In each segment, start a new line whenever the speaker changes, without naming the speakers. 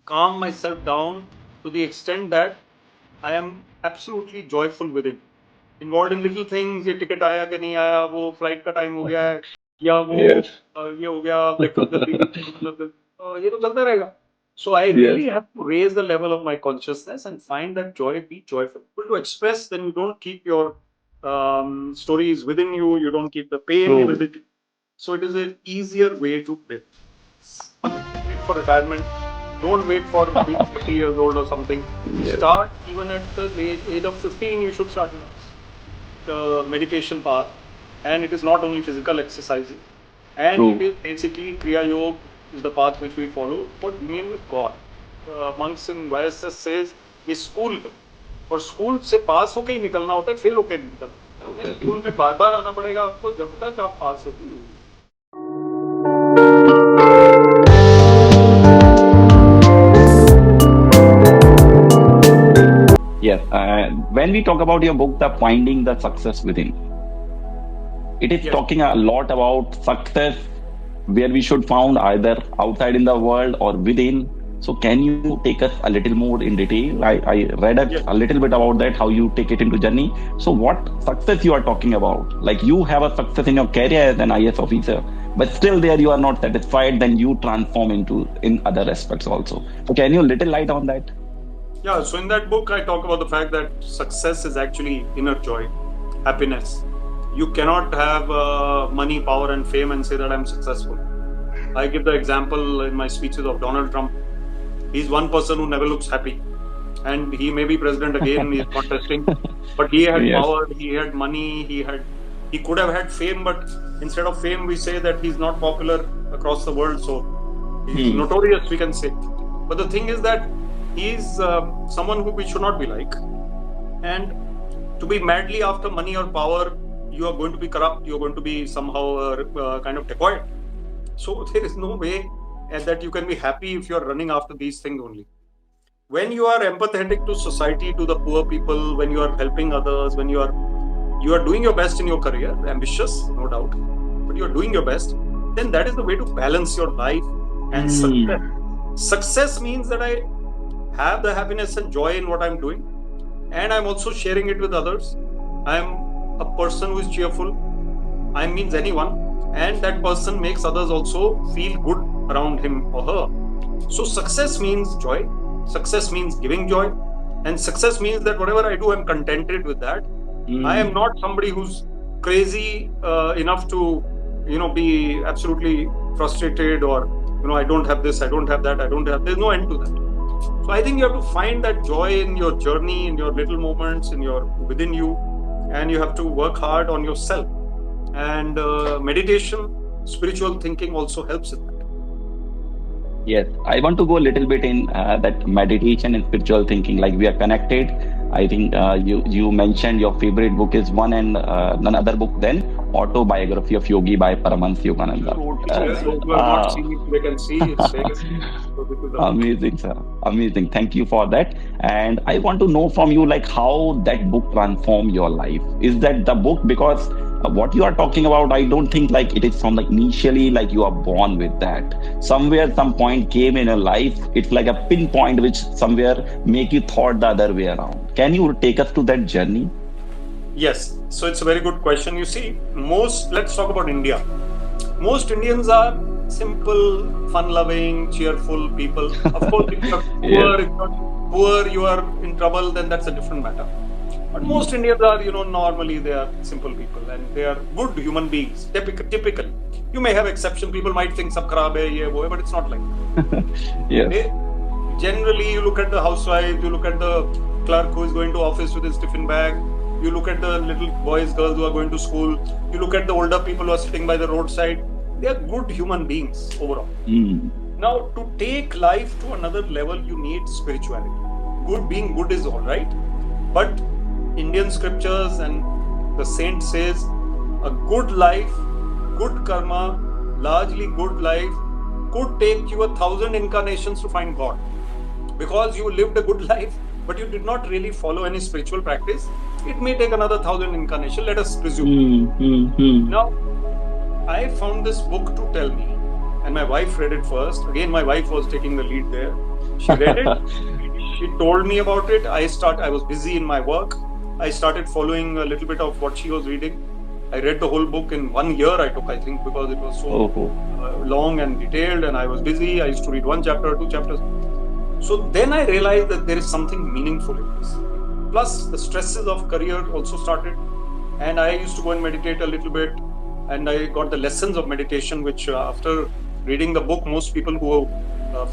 calm myself down to the extent that I am absolutely joyful with it. Involved in little things, ये ticket आया कि नहीं आया, वो फ्लाइट का टाइम हो गया है, या वो
Yes.
ये हो गया, ब्रेकफास्ट जल्दी ये तो चलता रहेगा. So I really
Yes.
have to raise the level of my consciousness and find that joy, be joyful. But to express, then you don't keep your stories within you, you don't keep the pain
True.
with it. So it is an easier way to live. Wait for retirement. Don't wait for being 50 years old or something.
Yes.
Start even at the age of 15. You should start the meditation path, and it is not only physical exercising, and
True.
it is basically Kriya Yoga is the path which we follow for union with God. Monks in YSS says ये school और school से पास होके ही निकलना होता है, fail होके नहीं निकलना. स्कूल में बार बार आना पड़ेगा आपको जब तक आप पास होते हो.
Yes. When we talk about your book, The Finding the Success Within, it is
Yes.
talking a lot about success where we should found either outside in the world or within. So can you take us a little more in detail? I read
Yes.
a little bit about that, how you take it into journey. So what success you are talking about? Like you have a success in your career as an IS officer, but still there you are not satisfied, then you transform into in other aspects also. So can you little light on that?
Yeah, so in that book, I talk about the fact that success is actually inner joy, happiness. You cannot have money, power, and fame and say that I'm successful. I give the example in my speeches of Donald Trump. He's one person who never looks happy, and he may be president again. He's contesting, but he had
Yes.
power, he had money, he could have had fame, but instead of fame, we say that he's not popular across the world. So he's notorious, we can say. But the thing is that he's someone who we should not be like, and to be madly after money or power, you are going to be corrupt, you're going to be somehow kind of dacoit. So there is no way that you can be happy if you're running after these things only. When you are empathetic to society, to the poor people, when you are helping others, when you are doing your best in your career, ambitious, no doubt, but you're doing your best, then that is the way to balance your life and success. Success means that I have the happiness and joy in what I'm doing, and I'm also sharing it with others. I'm a person who is cheerful. I means anyone, and that person makes others also feel good around him or her. So success means joy. Success means giving joy, and success means that whatever I do, I'm contented with that. I am not somebody who's crazy enough to, be absolutely frustrated or, I don't have this, I don't have that, there's no end to that. So I think you have to find that joy in your journey, in your little moments, within you, and you have to work hard on yourself. And meditation, spiritual thinking also helps in that.
Yes, I want to go a little bit in that meditation and spiritual thinking. Like we are connected. I think you mentioned your favorite book is one and another book. Then Autobiography of Yogi by Paramahansa Yogananda.
Those who have not seen it, they can see it's famous. So this is the
Amazing, sir. Amazing. Thank you for that. And I want to know from you, like, how that book transformed your life. Is that the book? Because what you are talking about, I don't think like it is from like initially like you are born with that. Somewhere, some point came in your life. It's like a pinpoint which somewhere make you thought the other way around. Can you take us to that journey?
Yes, so it's a very good question. You see, let's talk about India. Most Indians are simple, fun-loving, cheerful people. Of course, if you're poor, if you're poor, you are in trouble, then that's a different matter. But most Indians are, normally they are simple people and they are good human beings, typically. You may have exception, people might think sab kharab hai, ye, wo hai, but it's not like that.
Yes.
Generally, you look at the housewife, you look at the clerk who is going to office with his tiffin bag, you look at the little boys, girls who are going to school, you look at the older people who are sitting by the roadside. They are good human beings overall. Now, to take life to another level, you need spirituality. Being good is all right, but Indian scriptures and the saint says a good life, good karma, largely good life could take you 1,000 incarnations to find God. Because you lived a good life, but you did not really follow any spiritual practice, it may take another 1,000 incarnations, let us presume. Now, I found this book to tell me, and my wife read it first. Again, my wife was taking the lead there. She read it. She told me about it. I was busy in my work. I started following a little bit of what she was reading. I read the whole book in 1 year. I took, I think, because it was so
Oh,
long and detailed, and I was busy. I used to read one chapter or two chapters. So then I realized that there is something meaningful in this. Plus, the stresses of career also started, and I used to go and meditate a little bit, and I got the lessons of meditation, which after reading the book, most people who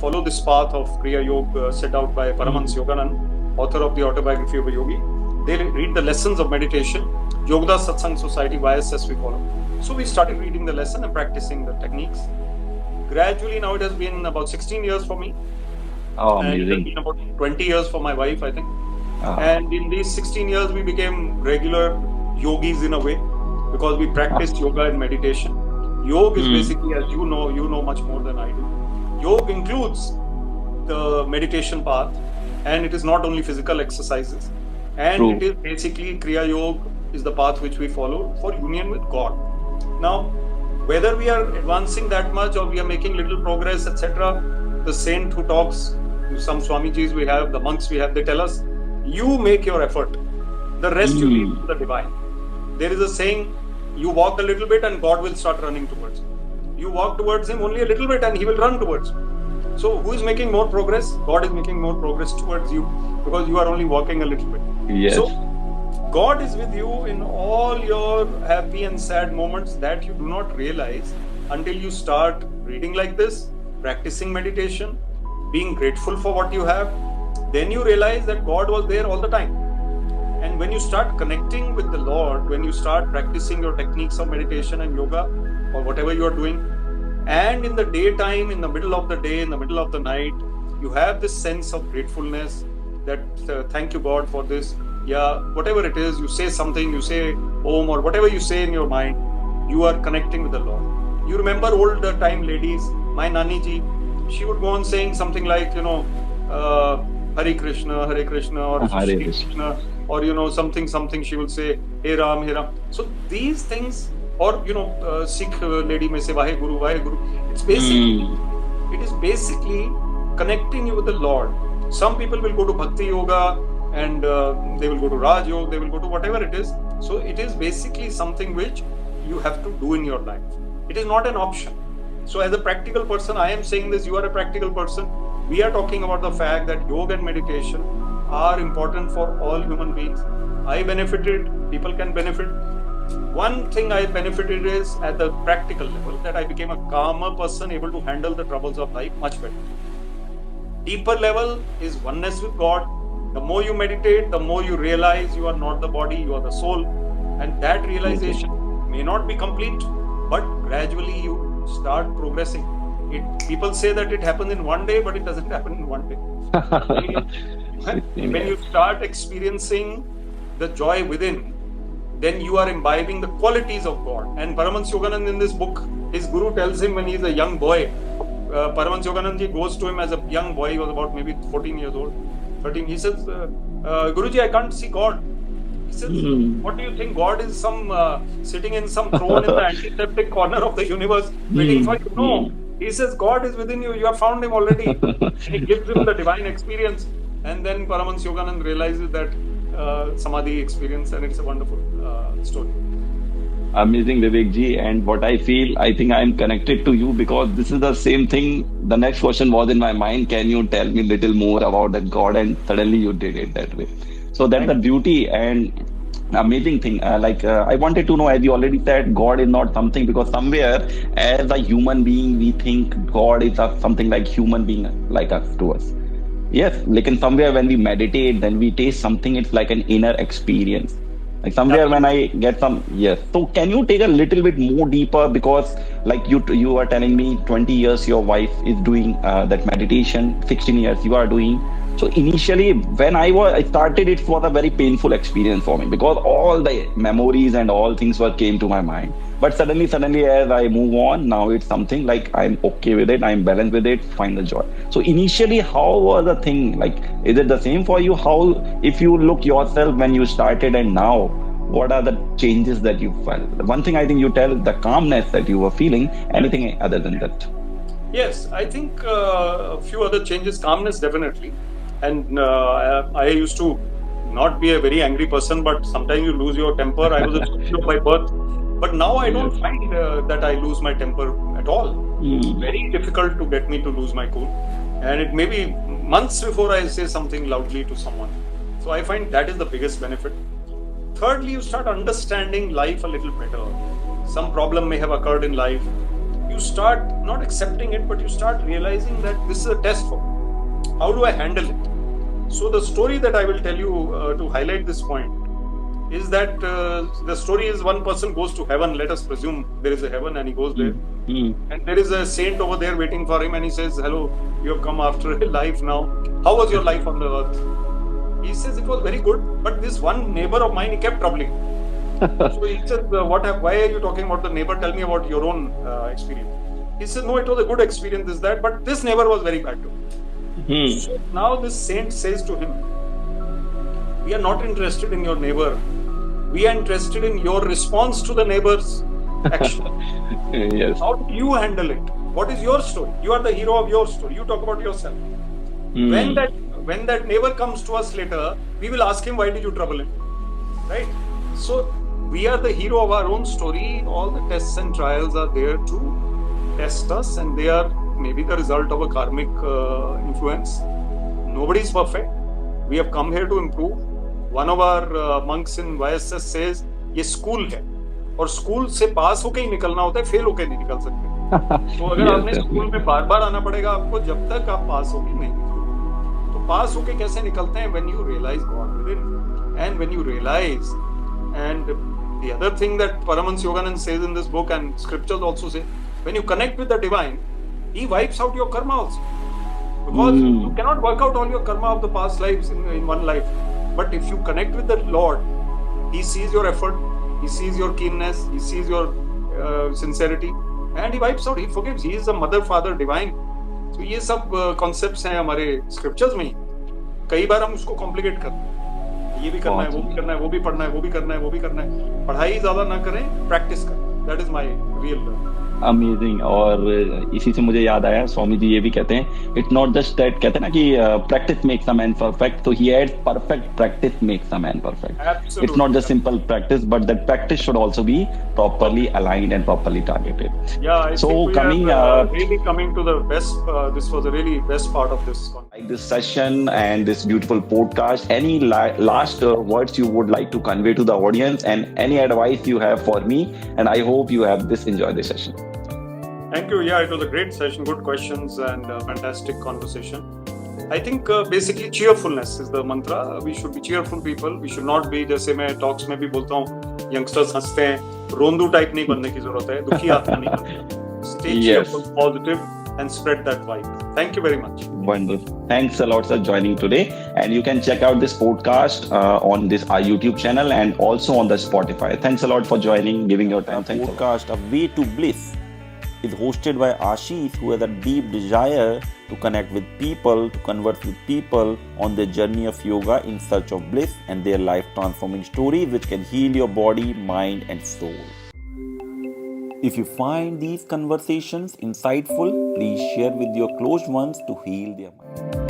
follow this path of Kriya Yoga set out by Paramahansa Yogananda, author of the autobiography of a yogi, they read the lessons of meditation. Yoga Satsang Society, YSS, we follow. So we started reading the lesson and practicing the techniques. Gradually, now it has been about 16 years for me.
oh,
And it has
amazing.
been about 20 years for my wife, I think.
Ah,
And in these 16 years, we became regular yogis in a way, because we practiced yoga and meditation. Yoga is basically, as you know much more than I do. Yoga includes the meditation path, and it is not only physical exercises. And
true.
it is basically Kriya Yoga is the path which we follow for union with God. Now, whether we are advancing that much or we are making little progress, etc., the saint who talks, some Swamijis we have, the monks we have, they tell us, you make your effort. The rest you leave to the divine. There is a saying, you walk a little bit and God will start running towards you. You walk towards him only a little bit and he will run towards you. So who is making more progress? God is making more progress towards you, because you are only walking a little bit.
Yes.
So God is with you in all your happy and sad moments that you do not realize until you start reading like this, practicing meditation, being grateful for what you have. Then you realize that God was there all the time. And when you start connecting with the Lord, when you start practicing your techniques of meditation and yoga or whatever you are doing, and in the daytime, in the middle of the day, in the middle of the night, you have this sense of gratefulness that thank you God for this. Yeah, whatever it is, you say something, you say Om or whatever you say in your mind, you are connecting with the Lord. You remember old time ladies, my Nani ji, she would go on saying something like, Hare Krishna, or
Hare
Shri
Krishna.
Krishna, or something she will say, Hey Ram, Hey Ram. So these things, or Sikh lady may say Vahe Guru, Vahe Guru. It is basically connecting you with the Lord. Some people will go to Bhakti Yoga and they will go to Raj Yoga, they will go to whatever it is. So it is basically something which you have to do in your life. It is not an option. So as a practical person, I am saying this, you are a practical person. We are talking about the fact that yoga and meditation are important for all human beings. I benefited, people can benefit. One thing I benefited is at the practical level, that I became a calmer person, able to handle the troubles of life much better. Deeper level is oneness with God. The more you meditate, the more you realize you are not the body, you are the soul. And that realization may not be complete, but gradually you start progressing. People say that it happens in one day, but it doesn't happen in one day. When you start experiencing the joy within, then you are imbibing the qualities of God. And Paramahansa Yogananda in this book, his guru tells him when he is a young boy, Paramahansa Yogananda ji goes to him as a young boy, he was about maybe 14 years old, 13. He says, Guruji, I can't see God. He says, what do you think? God is sitting in some throne in the antiseptic corner of the universe waiting for you? No. He says, God is within you. You have found him already. And he gives him the divine experience. And then Paramahansa Yogananda realizes that Samadhi experience, and it's a wonderful story.
Amazing, Vivek ji. And what I feel, I think I'm connected to you because this is the same thing. The next question was in my mind. Can you tell me a little more about that God? And suddenly you did it that way. So that's the beauty and amazing thing. I wanted to know, as you already said, God is not something, because somewhere as a human being, we think God is something like human being like us to us. Yes, like in somewhere when we meditate, then we taste something, it's like an inner experience. Like somewhere when I get some, yes. So can you take a little bit more deeper, because like you are telling me 20 years your wife is doing that meditation, 16 years you are doing. So initially when I started, it was a very painful experience for me because all the memories and all things came to my mind. But suddenly as I move on, now it's something like I'm okay with it, I'm balanced with it, find the joy. So initially, how was the thing? Like, is it the same for you? How, if you look yourself when you started and now, what are the changes that you felt? One thing I think you tell, the calmness that you were feeling, anything other than that?
Yes, I think a few other changes. Calmness, definitely. And I used to not be a very angry person, but sometimes you lose your temper. I was a Scorpio by birth, but now I don't
Yes.
find that I lose my temper at all. It's
Hmm.
very difficult to get me to lose my cool, and it may be months before I say something loudly to someone. So I find that is the biggest benefit. Thirdly, you start understanding life a little better. Some problem may have occurred in life. You start not accepting it, but you start realizing that this is a test for me. How do I handle it? So the story that I will tell you to highlight this point is that the story is one person goes to heaven. Let us presume there is a heaven, and he goes there,
Hmm.
and there is a saint over there waiting for him, and he says, "Hello, you have come after a life now. How was your life on the earth?" He says it was very good, but this one neighbor of mine, he kept troubling. So he says, why are you talking about the neighbor? Tell me about your own experience. He says, no, it was a good experience, this, that, but this neighbor was very bad too.
Hmm.
So now this saint says to him, we are not interested in your neighbor. We are interested in your response to the neighbor's action.
Yes.
How do you handle it? What is your story? You are the hero of your story. You talk about yourself.
Hmm.
When that neighbor comes to us later, we will ask him, why did you trouble him? Right? So we are the hero of our own story. All the tests and trials are there to test us, and they are maybe the result of a karmic influence. Nobody is perfect. We have come here to improve. One of our monks in YSS says, ये school है और school से पास होके ही निकलना होता है, fail होके नहीं निकल सकते. तो अगर
Yes,
आपने स्कूल
definitely.
में बार बार आना पड़ेगा आपको, जब तक आप पास होके नहीं निकलोगे. तो पास होके कैसे निकलते हैं? When you realize God within, and when you realize. And the other thing that Paramahansa Yogananda says in this book, and scriptures also say, when you connect with the divine, he wipes out your karma also. Because you cannot work out all your karma of the past lives in one life. But if you connect with the Lord, he sees your effort, he sees your keenness, he sees your sincerity, and he wipes out, he forgives. He is the mother, father, divine. So ये सब concepts हैं हमारे scriptures में. कई बार हम उसको complicate करते हैं. ये भी करना है, वो भी करना है, वो भी पढ़ना है, वो भी करना है, वो भी करना है. पढ़ाई ज्यादा ना करें, practice करें. That is my real learning.
Amazing. और इसी से मुझे याद आया, स्वामी जी ये भी कहते हैं, इट नॉट जस्ट दैट, कहते हैं ना कि practice makes a man perfect, तो ही adds perfect practice makes a man perfect. It's not
Absolutely.
Just simple practice, but that practice should also be properly aligned and properly targeted.
Yeah, I
So
think we
coming
are really coming to the best. This was a really best part of this one.
like this session and this beautiful podcast, any last words you would like to convey to the audience, and any advice you have for me, and I hope you have this enjoyed the session.
Thank you. Yeah, it was a great session, good questions, and fantastic conversation. I think basically cheerfulness is the mantra. We should be cheerful people. We should not be, जैसे मैं talks में भी बोलता हूँ, youngsters हंसते हैं, रोंदू type नहीं बनने की जरूरत है, दुखी आत्मा नहीं बनने की. Stay cheerful, positive, and spread that vibe. Thank you very much.
Wonderful. Thanks a lot for joining today. And you can check out this podcast on this our YouTube channel and also on the Spotify. Thanks a lot for joining, giving your time. Thanks a lot.
Podcast A Way to Bliss is hosted by Ashish, who has a deep desire to connect with people, to converse with people on their journey of yoga in search of bliss and their life transforming stories which can heal your body, mind, and soul. If you find these conversations insightful, please share with your close ones to heal their mind.